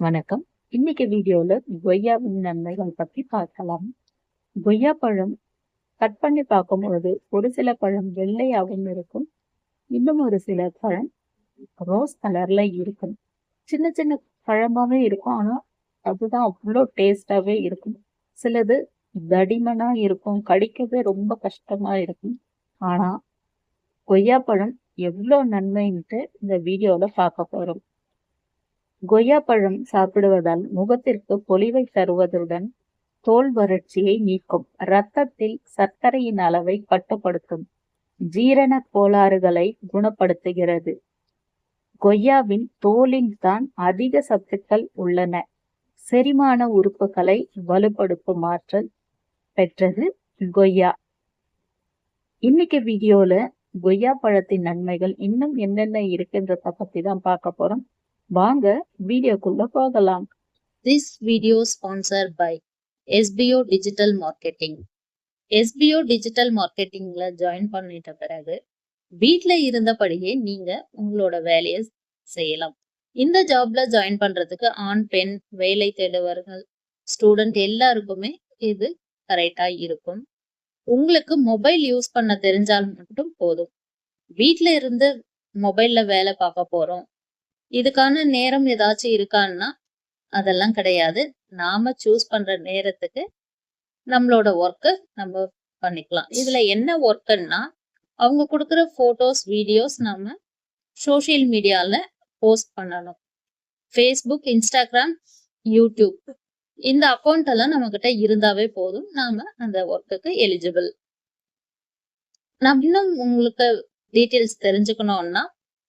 வணக்கம். இன்னைக்கு வீடியோல கொய்யாவின் நன்மைகள் பத்தி பார்க்கலாம். கொய்யா பழம் கட் பண்ணி பார்க்கும்பொழுது ஒரு சில பழம் வெள்ளையாகவும் இருக்கும். இன்னும் ஒரு சில பழம் ரோஸ் கலர்ல இருக்கும். சின்ன சின்ன பழமாவே இருக்கும். ஆனா அதுதான் அவ்வளோ டேஸ்டாவே இருக்கும். சிலது தடிமனா இருக்கும். கடிக்கவே ரொம்ப கஷ்டமா இருக்கும். ஆனா கொய்யா பழம் எவ்வளோ நன்மைன்ட்டு இந்த வீடியோல பார்க்க போறோம். கொய்யா பழம் சாப்பிடுவதால் முகத்திற்கு பொலிவை தருவதுடன் தோல் வறட்சியை நீக்கும், இரத்தத்தில் சர்க்கரையின் அளவை கட்டுப்படுத்தும், ஜீரண கோளாறுகளை குணப்படுத்துகிறது. கொய்யாவின் தோலில் தான் அதிக சத்துக்கள் உள்ளன. செரிமான உறுப்புகளை வலுப்படுத்தும் ஆற்றல் பெற்றது கொய்யா. இன்னைக்கு வீடியோல கொய்யா பழத்தின் நன்மைகள் இன்னும் என்னென்ன இருக்குன்றத பத்தி தான் பார்க்க போறோம். வாங்க வீடியோக்குள்ள போகலாம். This video sponsored by SBO Digital Marketing. SBO Digital Marketingல ஜாயின் பண்ணிட்ட பிறகு வீட்ல இருந்தபடியே நீங்க உங்களோட வேலையை செய்யலாம். இந்த ஜாப்ல ஜாயின் பண்றதுக்கு ஆண் பெண் வேலை தேடுவர்கள் ஸ்டூடெண்ட் எல்லாருக்குமே இது கரெக்டா இருக்கும். உங்களுக்கு மொபைல் யூஸ் பண்ண தெரிஞ்சால் மட்டும் போதும். வீட்ல இருந்து மொபைல்ல வேலை பார்க்க போறோம், இதுக்கான நேரம் ஏதாச்சும் இருக்கான்னா அதெல்லாம் கிடையாது. நாம சூஸ் பண்ற நேரத்துக்கு நம்மளோட ஒர்க்கை நம்ம பண்ணிக்கலாம். இதுல என்ன ஒர்க்குன்னா, அவங்க கொடுக்குற போட்டோஸ் வீடியோஸ் நம்ம சோசியல் மீடியால போஸ்ட் பண்ணணும். ஃபேஸ்புக், இன்ஸ்டாகிராம், யூடியூப் இந்த அக்கௌண்ட் எல்லாம் நம்ம கிட்ட இருந்தாவே போதும், நாம அந்த ஒர்க்குக்கு எலிஜிபிள். நான் இன்னும் உங்களுக்கு டீட்டெயில்ஸ் தெரிஞ்சுக்கணும்னா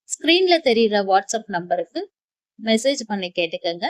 ஸ்கிரீன்ல தெரியுற வாட்ஸ்அப் நம்பருக்கு மெசேஜ் பண்ணி கேட்டுக்கங்க.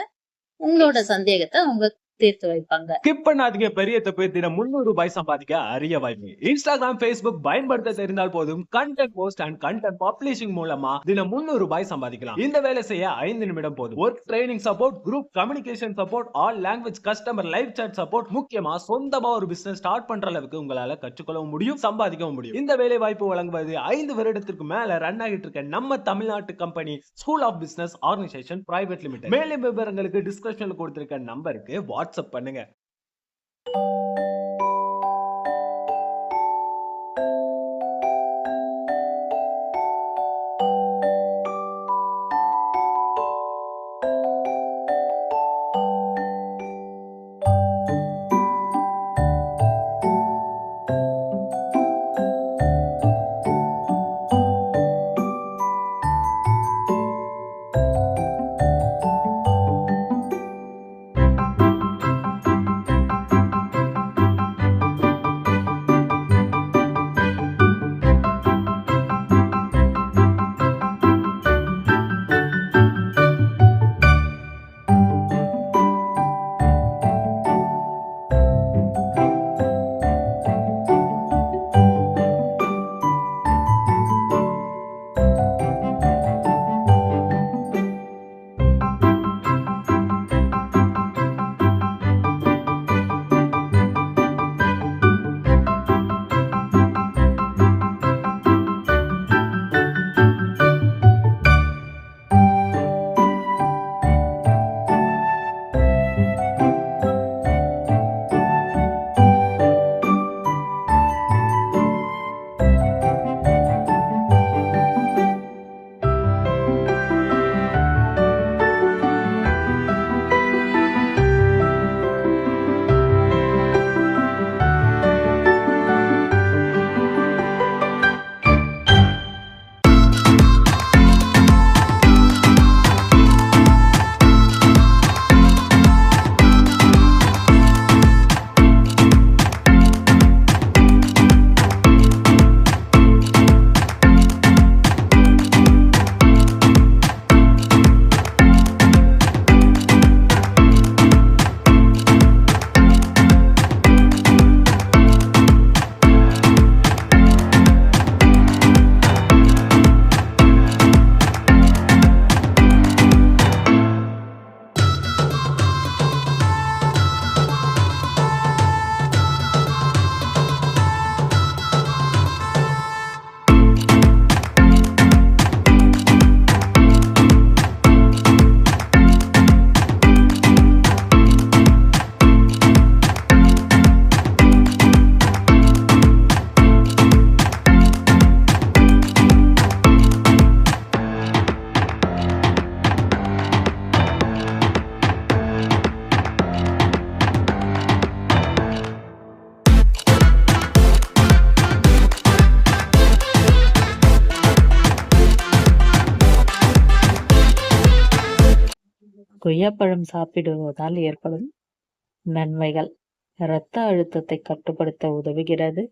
உங்களோட சந்தேகத்தை அவங்க தீர்த்து வைப்பாங்க. ஸ்கிப் பண்ணாதீங்க. பெரிய தப்பு. தினம் 300 ரூபாய் சம்பாதிக்க அரிய வாய்ப்பு. இன்ஸ்டாகிராம், ஃபேஸ்புக் பயன்படுத்த தெரிந்தால் போதும், content post and content publishing மூலமா தினம் 300 ரூபாய் சம்பாதிக்கலாம். இந்த வேலை செய்ய 5 நிமிடம் போதும். Work training support, group communication support, all language customer live chat support, முக்கியமா சொந்தமா ஒரு பிசினஸ் ஸ்டார்ட் பண்ற அளவுக்கு உங்களால கற்றுக்கொள்ளவும் முடியும், சம்பாதிக்கவும் முடியும். இந்த வேலை வாய்ப்பு வழங்குவது 5 வருடத்திற்கு மேல ரன் ஆகிட்டு இருக்க நம்ம தமிழ்நாட்டு company school of business organisation private limited. மேலும் விவரங்களுக்கு டிஸ்கிரிப்ஷன்ல கொடுத்திருக்க நம்பருக்கு வாட்ஸ்அப் பண்ணுங்க. கொய்யாப்பழம் சாப்பிடுவதால் ஏற்படும் நன்மைகள்: இரத்த அழுத்தத்தை கட்டுப்படுத்த உதவுகிறது,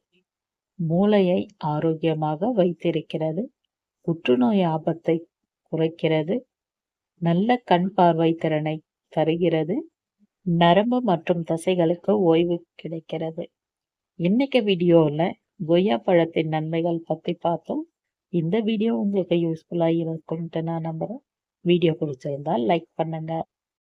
மூளையை ஆரோக்கியமாக வைத்திருக்கிறது, புற்றுநோய் ஆபத்தை குறைக்கிறது, நல்ல கண் பார்வை திறனை தருகிறது, நரம்பு மற்றும் தசைகளுக்கு ஓய்வு கிடைக்கிறது. இன்னைக்கு வீடியோவில் கொய்யா பழத்தின் நன்மைகள் பற்றி பார்த்தோம். இந்த வீடியோ உங்களுக்கு யூஸ்ஃபுல்லாக இருக்கும்ட்டு நான் நம்புகிறேன். வீடியோ பிடிச்சிருந்தா லைக் பண்ணுங்க.